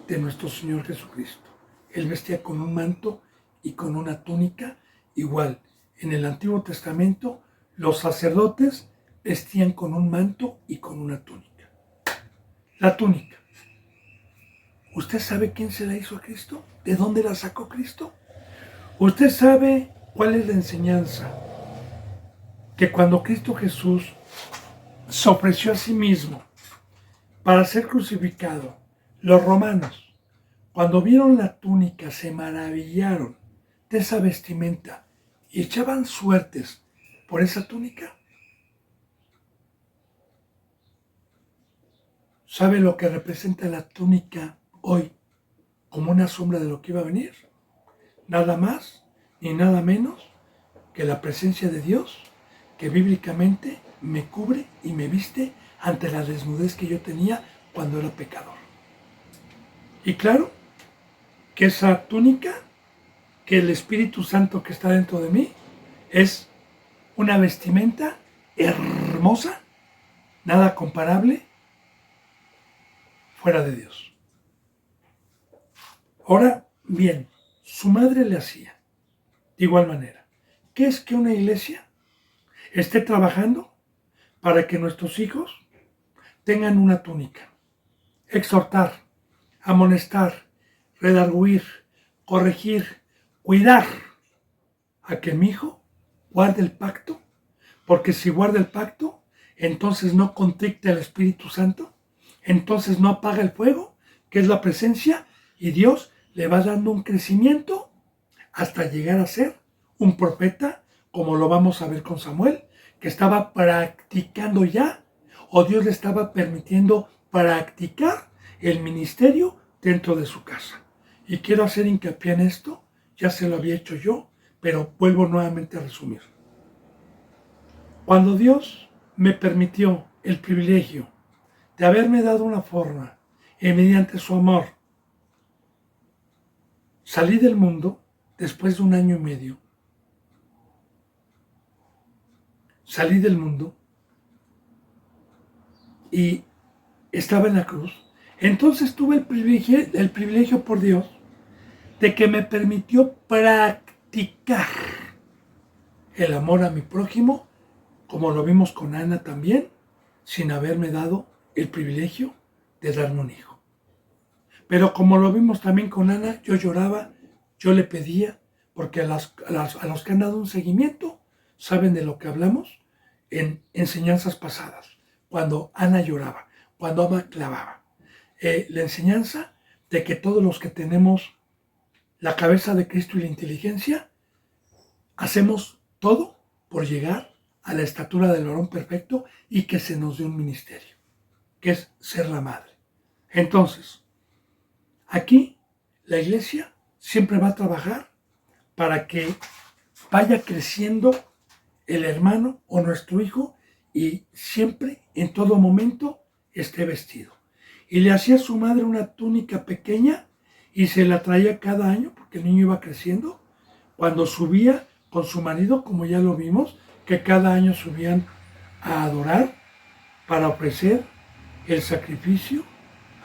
de nuestro Señor Jesucristo, Él vestía con un manto y con una túnica igual. En el Antiguo Testamento, los sacerdotes vestían con un manto y con una túnica. La túnica. ¿Usted sabe quién se la hizo a Cristo? ¿De dónde la sacó Cristo? ¿Usted sabe cuál es la enseñanza? Que cuando Cristo Jesús se ofreció a sí mismo para ser crucificado, los romanos, cuando vieron la túnica, se maravillaron de esa vestimenta y echaban suertes por esa túnica. ¿Sabe lo que representa la túnica hoy como una sombra de lo que iba a venir? Nada más ni nada menos que la presencia de Dios que bíblicamente me cubre y me viste ante la desnudez que yo tenía cuando era pecador. Y claro que esa túnica, que el Espíritu Santo que está dentro de mí, es una vestimenta hermosa, nada comparable, fuera de Dios. Ahora bien, su madre le hacía de igual manera. ¿Qué es que una iglesia esté trabajando para que nuestros hijos tengan una túnica? Exhortar, amonestar, redarguir, corregir, cuidar a que mi hijo guarde el pacto, porque si guarda el pacto, entonces no contricta el Espíritu Santo, entonces no apaga el fuego, que es la presencia, y Dios le va dando un crecimiento hasta llegar a ser un profeta, como lo vamos a ver con Samuel, que estaba practicando ya, o Dios le estaba permitiendo practicar el ministerio dentro de su casa. Y quiero hacer hincapié en esto, ya se lo había hecho yo, pero vuelvo nuevamente a resumir. Cuando Dios me permitió el privilegio de haberme dado una forma y mediante su amor salí del mundo después de 1 año y medio, salí del mundo y estaba en la cruz, entonces tuve el privilegio por Dios de que me permitió practicar el amor a mi prójimo, como lo vimos con Ana también, sin haberme dado el privilegio de darme un hijo. Pero como lo vimos también con Ana, yo lloraba, yo le pedía, porque a los que han dado un seguimiento saben de lo que hablamos en enseñanzas pasadas, cuando Ana lloraba, cuando Ana clavaba. La enseñanza de que todos los que tenemos la cabeza de Cristo y la inteligencia, hacemos todo por llegar a la estatura del varón perfecto y que se nos dé un ministerio, que es ser la madre. Entonces, aquí la iglesia siempre va a trabajar para que vaya creciendo el hermano o nuestro hijo y siempre, en todo momento, esté vestido. Y le hacía a su madre una túnica pequeña y se la traía cada año porque el niño iba creciendo. Cuando subía con su marido, como ya lo vimos, que cada año subían a adorar para ofrecer el sacrificio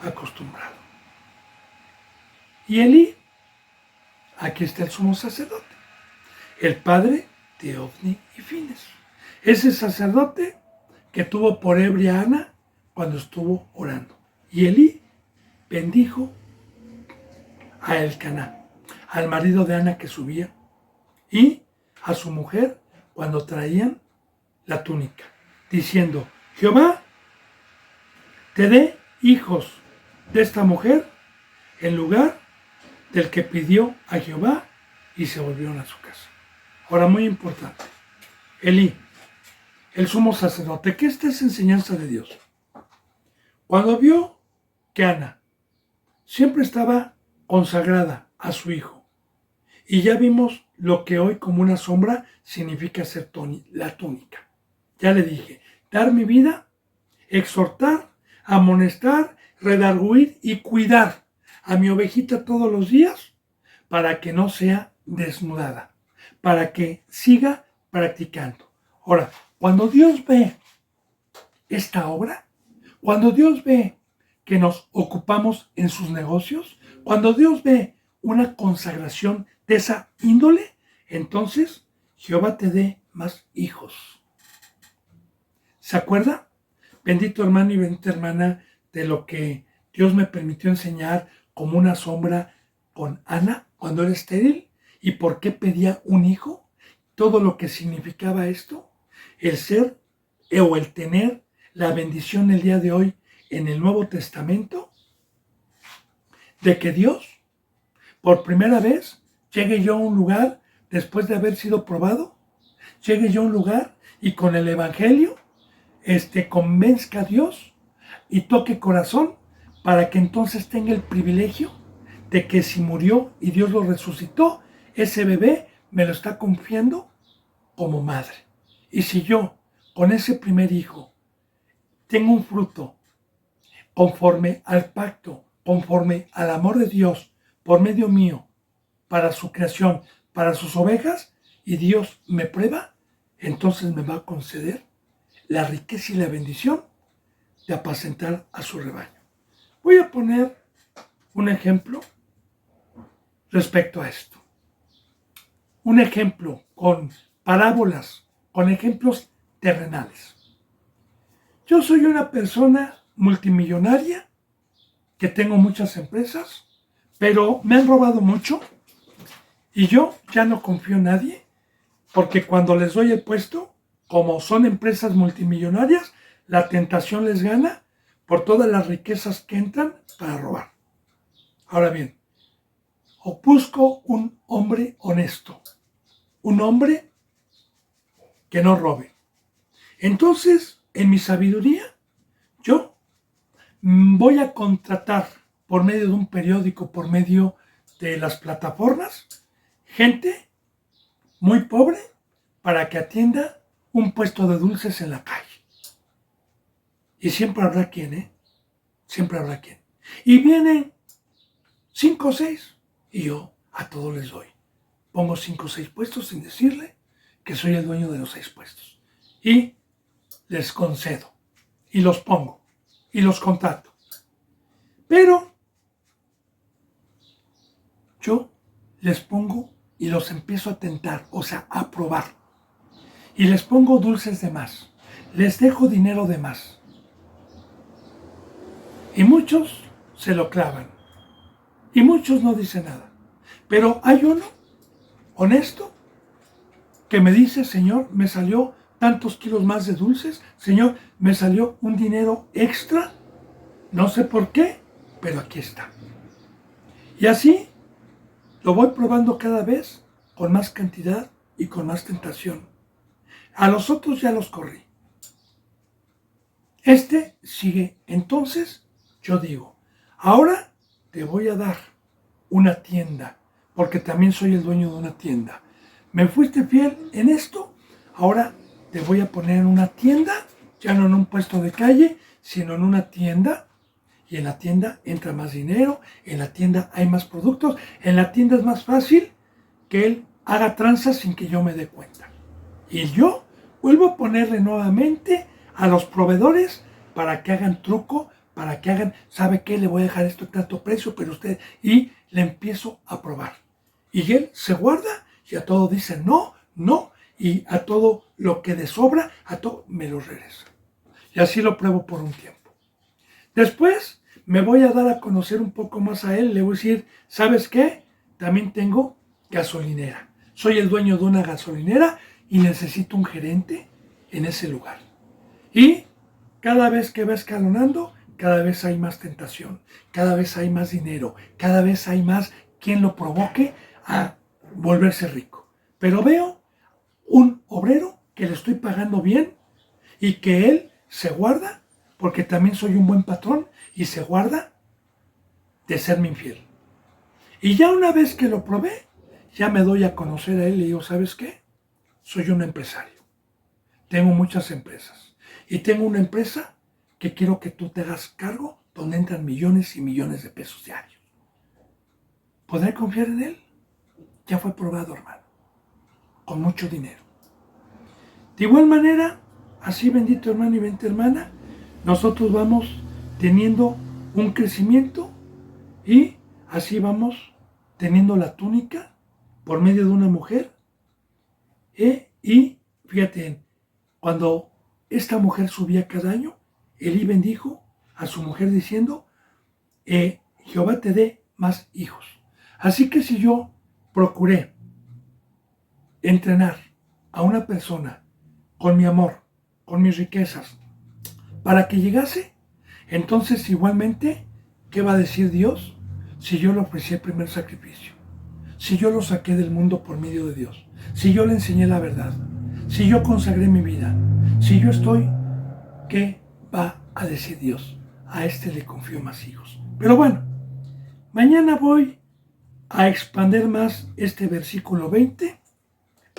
acostumbrado. Y Elí, aquí está el sumo sacerdote, el padre de Ofni y Fines. Ese sacerdote que tuvo por ebria a Ana cuando estuvo orando. Y Elí bendijo a Elcaná, al marido de Ana que subía, y a su mujer cuando traían la túnica, diciendo: Jehová te dé hijos de esta mujer en lugar del que pidió a Jehová, y se volvieron a su casa. Ahora, muy importante, Elí, el sumo sacerdote, que esta es enseñanza de Dios. Cuando vio que Ana siempre estaba consagrada a su hijo, y ya vimos lo que hoy como una sombra significa ser la túnica. Ya le dije, dar mi vida, exhortar, amonestar, redarguir y cuidar a mi ovejita todos los días para que no sea desnudada, para que siga practicando. Ahora, cuando Dios ve esta obra, cuando Dios ve que nos ocupamos en sus negocios, cuando Dios ve una consagración de esa índole, entonces Jehová te dé más hijos. ¿Se acuerda? Bendito hermano y bendita hermana, de lo que Dios me permitió enseñar como una sombra con Ana cuando era estéril, y por qué pedía un hijo, todo lo que significaba esto, el ser o el tener la bendición el día de hoy en el Nuevo Testamento, de que Dios, por primera vez, llegue yo a un lugar después de haber sido probado, llegue yo a un lugar y con el Evangelio convenzca a Dios y toque corazón para que entonces tenga el privilegio de que si murió y Dios lo resucitó, ese bebé me lo está confiando como madre. Y si yo, con ese primer hijo, tengo un fruto conforme al pacto, conforme al amor de Dios, por medio mío, para su creación, para sus ovejas, y Dios me prueba, entonces me va a conceder la riqueza y la bendición de apacentar a su rebaño. Voy a poner un ejemplo respecto a esto. Un ejemplo con parábolas, con ejemplos terrenales. Yo soy una persona multimillonaria que tengo muchas empresas, pero me han robado mucho y yo ya no confío en nadie porque cuando les doy el puesto, como son empresas multimillonarias, la tentación les gana por todas las riquezas que entran para robar. Ahora bien, busco un hombre honesto, un hombre que no robe. Entonces, en mi sabiduría, yo voy a contratar por medio de un periódico, por medio de las plataformas, gente muy pobre para que atienda un puesto de dulces en la calle. Y siempre habrá quien, Siempre habrá quien. Y vienen 5 o 6 y yo a todos les doy. Pongo 5 o 6 puestos sin decirle que soy el dueño de los 6 puestos. Y les concedo. Y los pongo. Y los contrato. Pero yo les pongo y los empiezo a tentar, o sea, a probar. Y les pongo dulces de más. Les dejo dinero de más. Y muchos se lo clavan. Y muchos no dicen nada. Pero hay uno, honesto, que me dice, Señor, me salió tantos kilos más de dulces. Señor, me salió un dinero extra. No sé por qué, pero aquí está. Y así lo voy probando cada vez con más cantidad y con más tentación. A los otros ya los corrí. Este sigue. Entonces yo digo, ahora te voy a dar una tienda, porque también soy el dueño de una tienda. Me fuiste fiel en esto, ahora te voy a poner en una tienda, ya no en un puesto de calle, sino en una tienda. Y en la tienda entra más dinero, en la tienda hay más productos, en la tienda es más fácil que él haga tranzas sin que yo me dé cuenta. Y yo vuelvo a ponerle nuevamente a los proveedores para que hagan truco, para que hagan, ¿sabe qué? Le voy a dejar esto a tanto precio, pero usted, y le empiezo a probar. Y él se guarda y a todo dice no, no, y a todo lo que le sobra, a todo me lo regresa. Y así lo pruebo por un tiempo. Después me voy a dar a conocer un poco más a él, le voy a decir, ¿sabes qué? También tengo gasolinera. Soy el dueño de una gasolinera y necesito un gerente en ese lugar. Y cada vez que va escalonando, cada vez hay más tentación, cada vez hay más dinero, cada vez hay más quien lo provoque a volverse rico. Pero veo un obrero que le estoy pagando bien y que él se guarda, porque también soy un buen patrón, y se guarda de serme infiel. Y ya una vez que lo probé, ya me doy a conocer a él y digo, ¿sabes qué? Soy un empresario. Tengo muchas empresas. Y tengo una empresa que quiero que tú te hagas cargo, donde entran millones y millones de pesos diarios. ¿Podré confiar en él? Ya fue probado, hermano. Con mucho dinero. De igual manera, así bendito hermano y bendita hermana, nosotros vamos teniendo un crecimiento y así vamos teniendo la túnica por medio de una mujer. Y fíjate, cuando esta mujer subía cada año, Elí bendijo a su mujer diciendo, Jehová te dé más hijos. Así que si yo procuré entrenar a una persona con mi amor, con mis riquezas, para que llegase, entonces igualmente, ¿qué va a decir Dios? Si yo le ofrecí el primer sacrificio, si yo lo saqué del mundo por medio de Dios, si yo le enseñé la verdad, si yo consagré mi vida, si yo estoy, ¿qué va a decir Dios? A este le confío más hijos. Pero bueno, mañana voy a expandir más este versículo 20.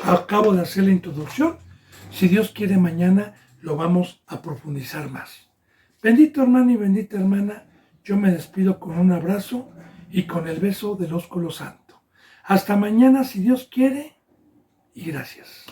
Acabo de hacer la introducción, Si Dios quiere, mañana lo vamos a profundizar más. Bendito hermano y bendita hermana, yo me despido con un abrazo y con el beso del ósculo santo. Hasta mañana, si Dios quiere, y gracias.